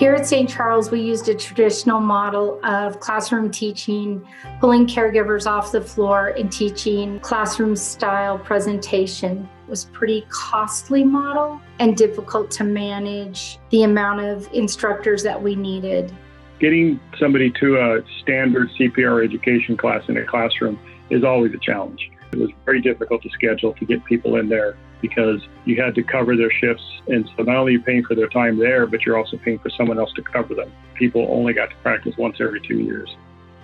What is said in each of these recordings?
Here at St. Charles, we used a traditional model of classroom teaching, pulling caregivers off the floor and teaching classroom-style presentation. It was a pretty costly model and difficult to manage the amount of instructors that we needed. Getting somebody to a standard CPR education class in a classroom is always a challenge. It was very difficult to schedule to get people in there because you had to cover their shifts. And so not only are you paying for their time there, but you're also paying for someone else to cover them. People only got to practice once every 2 years.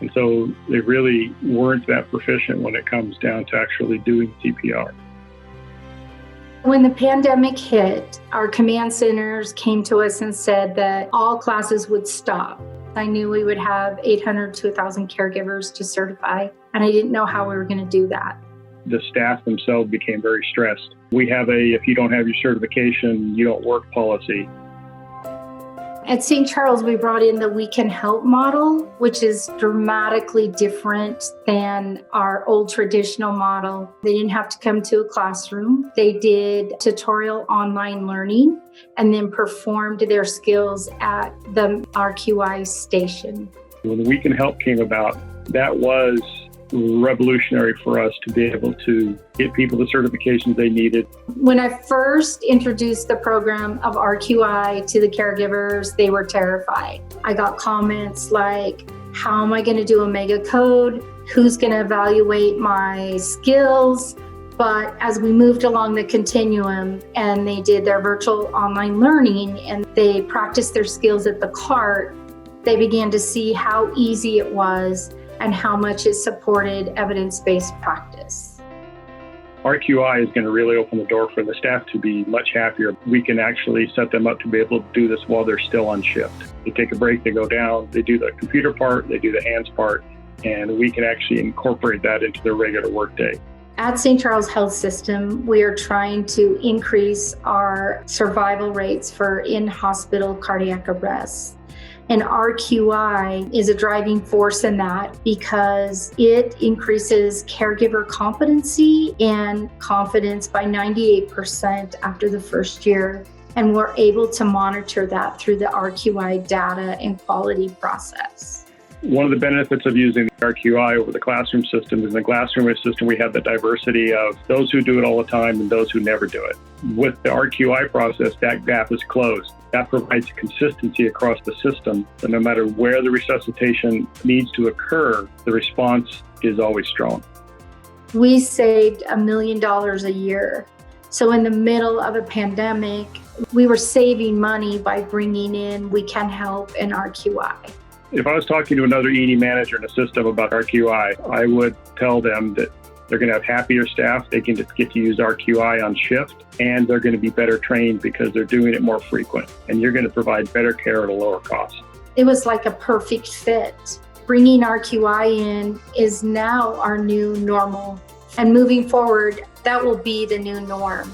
And so they really weren't that proficient when it comes down to actually doing CPR. When the pandemic hit, our command centers came to us and said that all classes would stop. I knew we would have 800 to 1,000 caregivers to certify, and I didn't know how we were going to do that. The staff themselves became very stressed. We have if you don't have your certification, you don't work policy. At St. Charles, we brought in the We Can Help model, which is dramatically different than our old traditional model. They didn't have to come to a classroom. They did tutorial online learning and then performed their skills at the RQI station. When the We Can Help came about, that was revolutionary for us to be able to get people the certifications they needed. When I first introduced the program of RQI to the caregivers, they were terrified. I got comments like, how am I going to do a mega code? Who's going to evaluate my skills? But as we moved along the continuum and they did their virtual online learning and they practiced their skills at the cart, they began to see how easy it was and how much it supported evidence-based practice. RQI is going to really open the door for the staff to be much happier. We can actually set them up to be able to do this while they're still on shift. They take a break, they go down, they do the computer part, they do the hands part, and we can actually incorporate that into their regular workday. At St. Charles Health System, we are trying to increase our survival rates for in-hospital cardiac arrests. And RQI is a driving force in that because it increases caregiver competency and confidence by 98% after the first year. And we're able to monitor that through the RQI data and quality process. One of the benefits of using the RQI over the classroom system is in the classroom system, we have the diversity of those who do it all the time and those who never do it. With the RQI process, that gap is closed. That provides consistency across the system. So no matter where the resuscitation needs to occur, the response is always strong. We saved $1 million a year. So in the middle of a pandemic, we were saving money by bringing in We Can Help and RQI. If I was talking to another ED manager in a system about RQI, I would tell them that they're going to have happier staff. They can just get to use RQI on shift, and they're going to be better trained because they're doing it more frequent. And you're going to provide better care at a lower cost. It was like a perfect fit. Bringing RQI in is now our new normal. And moving forward, that will be the new norm.